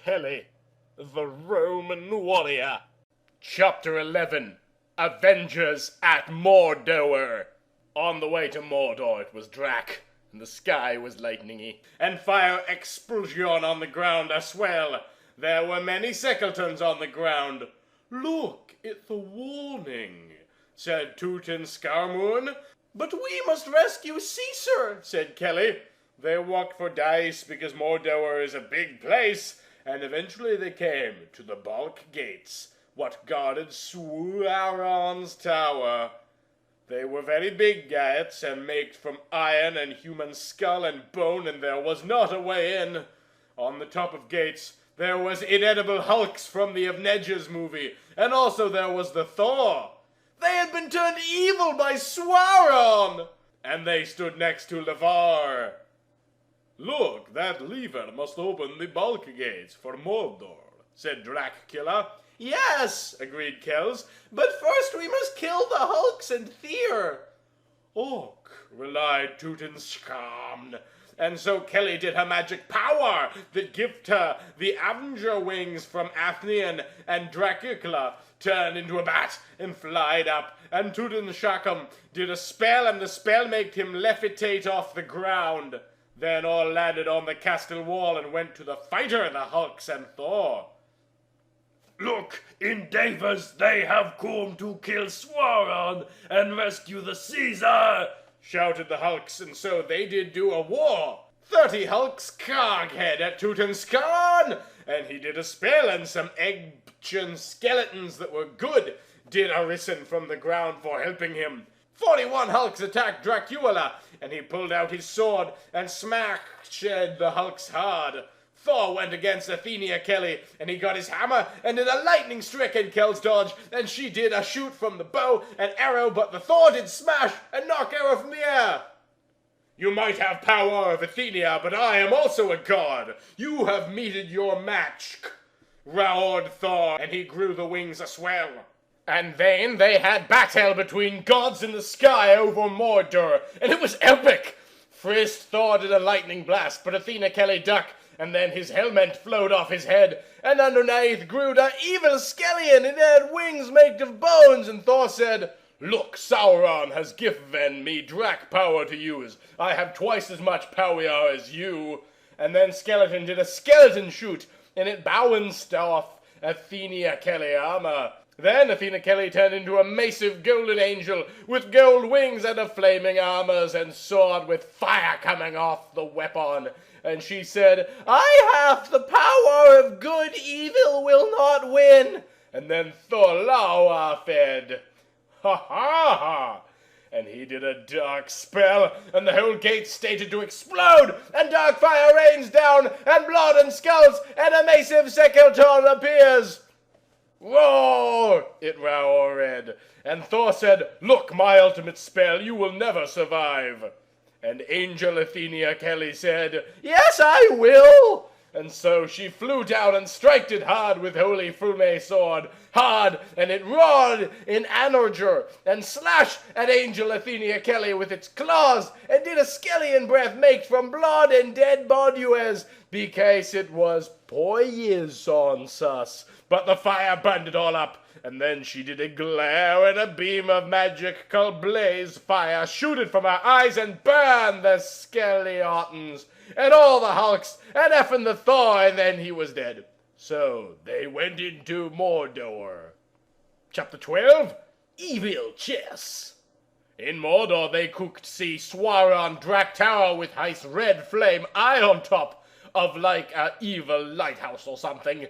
Kelly, the Roman warrior. Chapter 11. Avengers at Mordor. On the way to Mordor it was Drac, and the sky was lightningy, and fire explosion on the ground as well. There were many Secretons on the ground. "Look, it's a warning," said Tutankhamun. "But we must rescue Caesar," said Kelly. They walked for days because Mordor is a big place, and eventually they came to the Balk Gates, what guarded Sauron's tower. They were very big gates and made from iron and human skull and bone, and there was not a way in. On the top of gates there was inedible hulks from the Avengers movie, and also there was the Thor. They had been turned evil by Sauron, and they stood next to Levar. "Look, that lever must open the Balk Gates for Mordor," said Dracula. "Yes," agreed Kells, "but first we must kill the hulks and Tyr." "Och," relied Tutankhamun. And so Kelly did her magic power that gave her the Avenger wings from Athenian, and Dracula turned into a bat and flied up, and Tutankhamun did a spell, and the spell made him levitate off the ground. Then all landed on the castle wall and went to the fighter, the hulks and Thor. "Look, in Davos they have come to kill Sauron and rescue the Caesar," shouted the hulks, and so they did do a war. 30 hulks coghead at Tutankhamun, and he did a spell, and some ancient skeletons that were good did arisen from the ground for helping him. 41 hulks attacked Dracula, and he pulled out his sword and smashed the hulks hard. Thor went against Athenia Kelly, and he got his hammer and did a lightning strike in Kel's dodge, and she did a shoot from the bow and arrow, but the Thor did smash and knock arrow from the air. "You might have power of Athenia, but I am also a god. You have meted your match," roared Thor, and he grew the wings as well. And then they had battle between gods in the sky over Mordor, and it was epic. First Thor did a lightning blast, but Athena Kelly ducked, and then his helmet flowed off his head, and underneath grew the evil skeleton, and it had wings made of bones, and Thor said, "Look, Sauron has given me Drac power to use. I have twice as much power as you." And then Skeleton did a skeleton shoot, and it bounced off Athena Kelly armor. Then Athena Kelly turned into a massive golden angel with gold wings and a flaming armors and sword with fire coming off the weapon. And she said, "I have the power of good, evil will not win." And then Thor laughed, "Ha ha ha!" And he did a dark spell, and the whole gate started to explode, and dark fire rains down, and blood and skulls, and a massive skeleton appears. "Roar!" it roared, and Thor said, "Look, my ultimate spell, you will never survive." And Angel Athenia Kelly said, "Yes, I will." And so she flew down and struck it hard with holy Fulme sword, hard, and it roared in anger, and slashed at Angel Athenia Kelly with its claws, and did a skeleton breath made from blood and dead bodies, because it was poisonous. But the fire burned it all up, and then she did a glare, and a beam of magic called blaze fire shooted from her eyes and burned the skeletons, and all the hulks, and effing the Thor, and then he was dead. So they went into Mordor. Chapter 12. Evil Chess. In Mordor they cooked see Sauron Drac Tower with his red flame eye on top of like a evil lighthouse or something.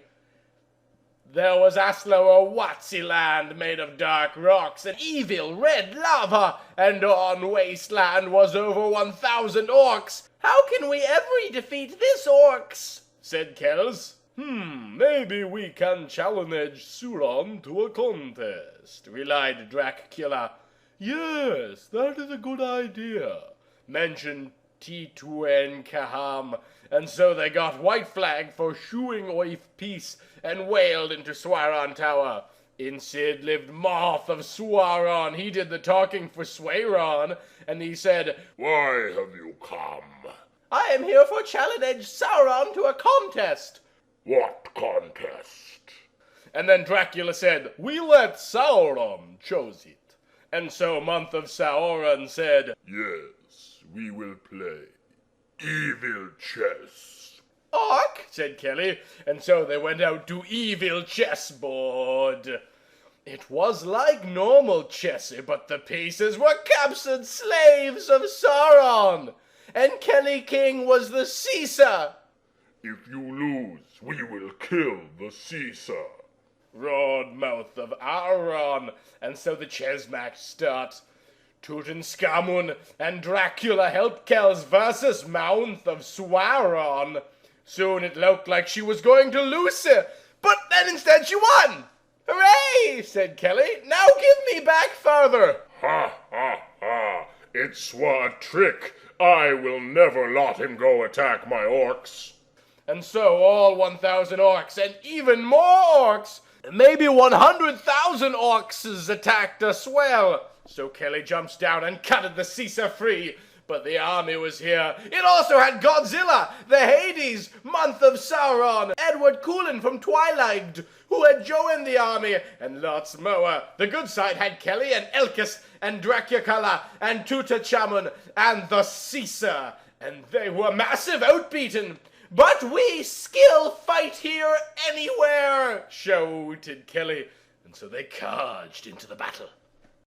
There was Aslo or Watsy land made of dark rocks and evil red lava, and on Wasteland was over 1,000 orcs. "How can we ever defeat this orcs?" said Kells. Maybe we can challenge Sauron to a contest," relied Dracula. "Yes, that is a good idea," mentioned Tutankhamun. And so they got white flag for shooing off peace and wailed into Sauron Tower. Inside lived Moth of Sauron. He did the talking for Sauron, and he said, "Why have you come?" "I am here for challenge Sauron to a contest." What contest? And then Dracula said, "We let Sauron chose it." And so Month of Sauron said, Yes, we will play evil chess. "Orc," said Kelly, and so they went out to evil chessboard. It was like normal chess, but the pieces were captured slaves of Sauron, and Kelly King was the Caesar. If you lose, we will kill the Caesar. Roared Mouth of Sauron, and so the chess match starts. Tutankhamun and Dracula helped Kells versus Mouth of Sauron. Soon it looked like she was going to lose it, but then instead she won! "Hooray!" said Kelly. "Now give me back further." Ha ha ha! It's a trick. I will never let him go attack my orcs. And so all 1,000 orcs and even more orcs, maybe 100,000 orcs attacked as well. So Kelly jumps down and cutted the Caesar free. But the army was here. It also had Godzilla, the Hades, Month of Sauron, Edward Cullen from Twilight, who had joined the army, and lots more. The good side had Kelly and Elkis and Dracula and Tutankhamun and the Caesar. And they were massive outbeaten. "But we still fight here anywhere," shouted Kelly. And so they charged into the battle.